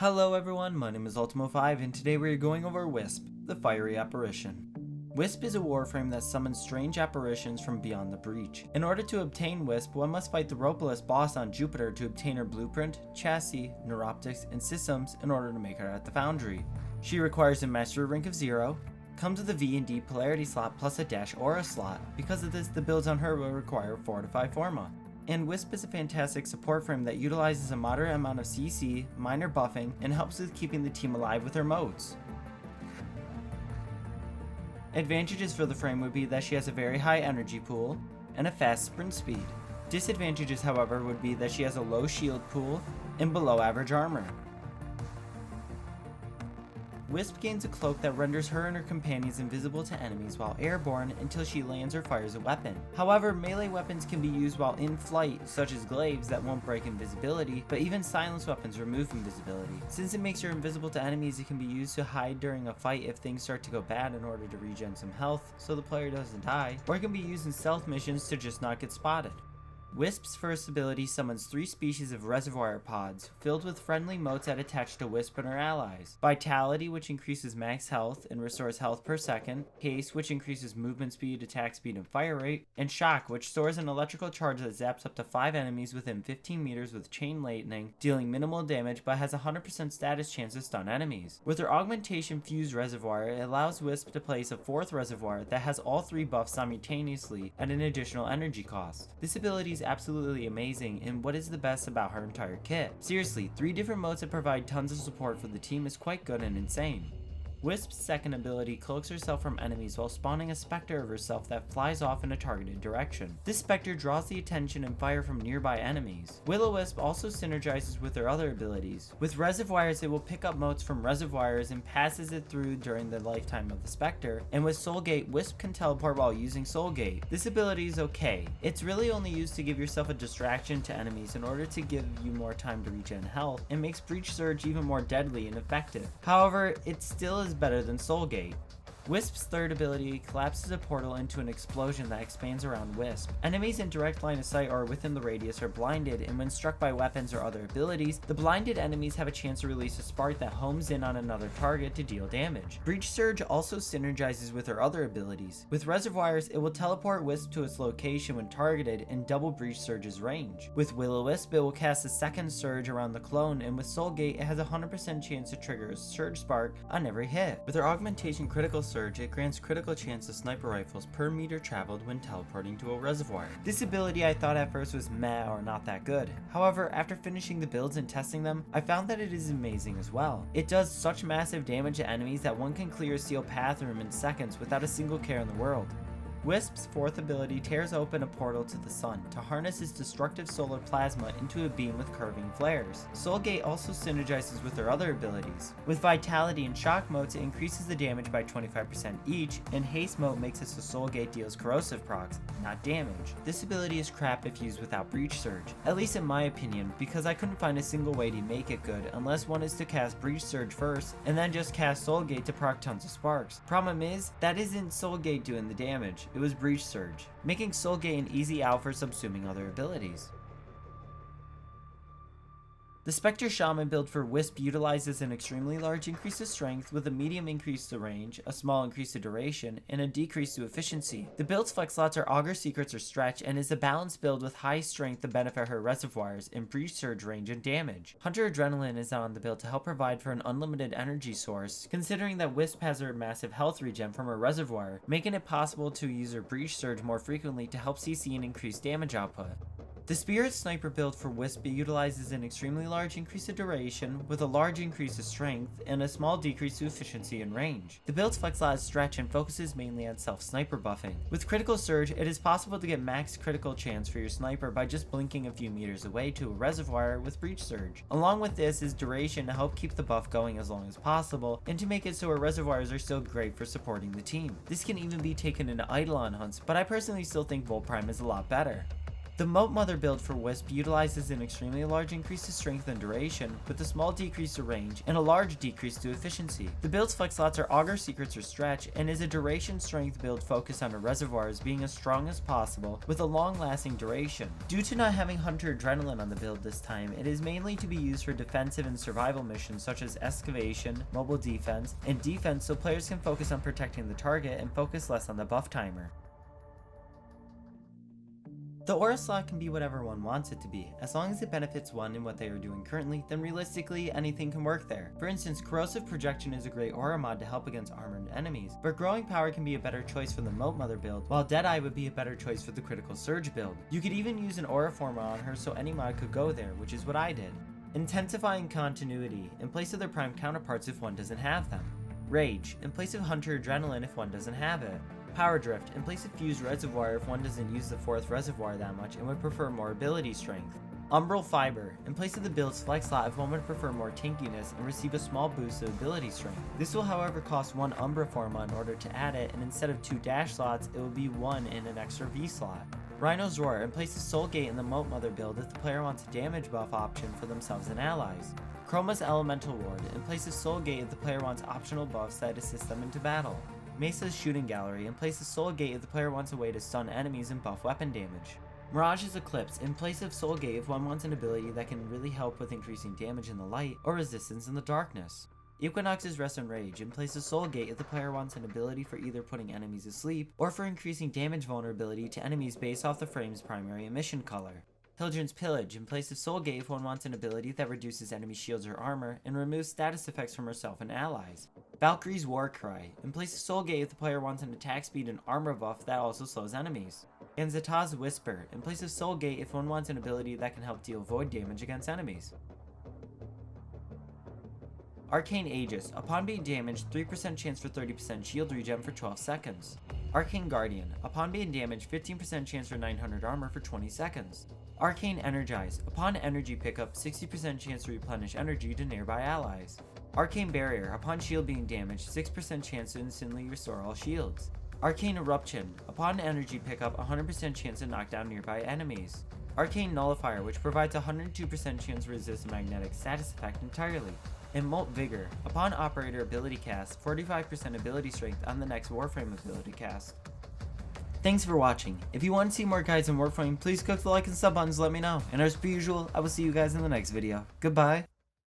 Hello everyone, my name is UltimoFive and today we are going over Wisp, the fiery apparition. Wisp is a warframe that summons strange apparitions from beyond the breach. In order to obtain Wisp, one must fight the ropeless boss on Jupiter to obtain her blueprint, chassis, neuroptics, and systems in order to make her at the foundry. She requires a mastery rank of 0, comes with a V and D polarity slot plus a dash aura slot. Because of this, the builds on her will require 4 to 5 forma. And Wisp is a fantastic support frame that utilizes a moderate amount of CC, minor buffing, and helps with keeping the team alive with her motes. Advantages for the frame would be that she has a very high energy pool and a fast sprint speed. Disadvantages, however, would be that she has a low shield pool and below average armor. Wisp gains a cloak that renders her and her companions invisible to enemies while airborne until she lands or fires a weapon. However, melee weapons can be used while in flight, such as glaives that won't break invisibility, but even silence weapons remove invisibility. Since it makes her invisible to enemies, it can be used to hide during a fight if things start to go bad in order to regen some health so the player doesn't die, or it can be used in stealth missions to just not get spotted. Wisp's first ability summons 3 species of reservoir pods, filled with friendly motes that attach to Wisp and her allies. Vitality, which increases max health and restores health per second. Haste, which increases movement speed, attack speed, and fire rate. And Shock, which stores an electrical charge that zaps up to 5 enemies within 15 meters with chain lightning, dealing minimal damage but has a 100% status chance to stun enemies. With her Augmentation fused reservoir, it allows Wisp to place a 4th reservoir that has all 3 buffs simultaneously at an additional energy cost. This ability is absolutely amazing, and what is the best about her entire kit? Seriously, 3 different modes that provide tons of support for the team is quite good and insane. Wisp's second ability cloaks herself from enemies while spawning a Specter of herself that flies off in a targeted direction. This Specter draws the attention and fire from nearby enemies. Will-O-Wisp also synergizes with her other abilities. With reservoirs, it will pick up motes from reservoirs and passes it through during the lifetime of the Specter, and with Soulgate, Wisp can teleport while using Soulgate. This ability is okay. It's really only used to give yourself a distraction to enemies in order to give you more time to regen health, and makes Breach Surge even more deadly and effective. However, it still is better than Soulgate. Wisp's third ability collapses a portal into an explosion that expands around Wisp. Enemies in direct line of sight or within the radius are blinded, and when struck by weapons or other abilities, the blinded enemies have a chance to release a spark that homes in on another target to deal damage. Breach Surge also synergizes with her other abilities. With reservoirs, it will teleport Wisp to its location when targeted and double Breach Surge's range. With Will-O-Wisp, it will cast a second surge around the clone, and with Soulgate, it has a 100% chance to trigger a surge spark on every hit. With her Augmentation critical surge, it grants critical chance to sniper rifles per meter traveled when teleporting to a reservoir. This ability I thought at first was meh or not that good. However, after finishing the builds and testing them, I found that it is amazing as well. It does such massive damage to enemies that one can clear a steel path room in seconds without a single care in the world. Wisp's fourth ability tears open a portal to the sun to harness its destructive solar plasma into a beam with curving flares. Soulgate also synergizes with her other abilities. With Vitality and Shock motes, it increases the damage by 25% each, and Haste mode makes it so Soulgate deals corrosive procs, not damage. This ability is crap if used without Breach Surge, at least in my opinion, because I couldn't find a single way to make it good unless one is to cast Breach Surge first, and then just cast Soulgate to proc tons of sparks. Problem is, that isn't Soulgate doing the damage. It was Breach Surge, making Soulgate an easy out for subsuming other abilities. The Specter Shaman build for Wisp utilizes an extremely large increase of strength with a medium increase to range, a small increase to duration, and a decrease to efficiency. The build's flex slots are Augur Secrets or Stretch, and is a balanced build with high strength to benefit her reservoirs and Breach Surge range and damage. Hunter Adrenaline is on the build to help provide for an unlimited energy source, considering that Wisp has her massive health regen from her reservoir, making it possible to use her Breach Surge more frequently to help CC and increase damage output. The Spirit Sniper build for Wisp utilizes an extremely large increase of duration with a large increase of strength and a small decrease to efficiency and range. The build's flex slot is Stretch and focuses mainly on self-sniper buffing. With Critical Surge, it is possible to get max critical chance for your sniper by just blinking a few meters away to a reservoir with Breach Surge. Along with this is Duration to help keep the buff going as long as possible, and to make it so her reservoirs are still great for supporting the team. This can even be taken into Eidolon hunts, but I personally still think Volt Prime is a lot better. The Mote Mother build for Wisp utilizes an extremely large increase to strength and duration, with a small decrease to range and a large decrease to efficiency. The build's flex slots are Augur, Secrets, or Stretch, and is a duration strength build focused on her reservoirs being as strong as possible with a long-lasting duration. Due to not having Hunter Adrenaline on the build this time, it is mainly to be used for defensive and survival missions such as excavation, mobile defense, and defense, so players can focus on protecting the target and focus less on the buff timer. The aura slot can be whatever one wants it to be. As long as it benefits one in what they are doing currently, then realistically anything can work there. For instance, Corrosive Projection is a great aura mod to help against armored enemies, but Growing Power can be a better choice for the Mote Mother build, while Deadeye would be a better choice for the Critical Surge build. You could even use an aura former on her so any mod could go there, which is what I did. Intensifying Continuity, in place of their prime counterparts if one doesn't have them. Rage, in place of Hunter Adrenaline if one doesn't have it. Power Drift, in place of Fused Reservoir if one doesn't use the 4th reservoir that much and would prefer more ability strength. Umbral Fiber, in place of the build's flex slot if one would prefer more tankiness and receive a small boost of ability strength. This will however cost 1 Umbra Forma in order to add it, and instead of 2 dash slots, it will be 1 in an extra V slot. Rhino's Roar, in place of Soul Gate in the Mote Mother build if the player wants a damage buff option for themselves and allies. Chroma's Elemental Ward, in place of Soul Gate if the player wants optional buffs that assist them into battle. Mesa's Shooting Gallery, in place of Soul Gate if the player wants a way to stun enemies and buff weapon damage. Mirage's Eclipse, in place of Soul Gate if one wants an ability that can really help with increasing damage in the light or resistance in the darkness. Equinox's Rest and Rage, in place of Soul Gate if the player wants an ability for either putting enemies asleep or for increasing damage vulnerability to enemies based off the frame's primary emission color. Hildren's Pillage, in place of Soul Gate if one wants an ability that reduces enemy shields or armor and removes status effects from herself and allies. Valkyrie's Warcry, in place of Soul Gate if the player wants an attack speed and armor buff that also slows enemies. And Zeta's Whisper, in place of Soul Gate if one wants an ability that can help deal void damage against enemies. Arcane Aegis, upon being damaged, 3% chance for 30% shield regen for 12 seconds. Arcane Guardian, upon being damaged, 15% chance for 900 armor for 20 seconds. Arcane Energize, upon energy pickup, 60% chance to replenish energy to nearby allies. Arcane Barrier, upon shield being damaged, 6% chance to instantly restore all shields. Arcane Eruption, upon energy pickup, 100% chance to knock down nearby enemies. Arcane Nullifier, which provides 102% chance to resist a magnetic status effect entirely. And Mote Vigor, upon operator ability cast, 45% ability strength on the next Warframe ability cast. Thanks for watching. If you want to see more guides on Warframe, please click the like and sub buttons to let me know. And as per usual, I will see you guys in the next video. Goodbye.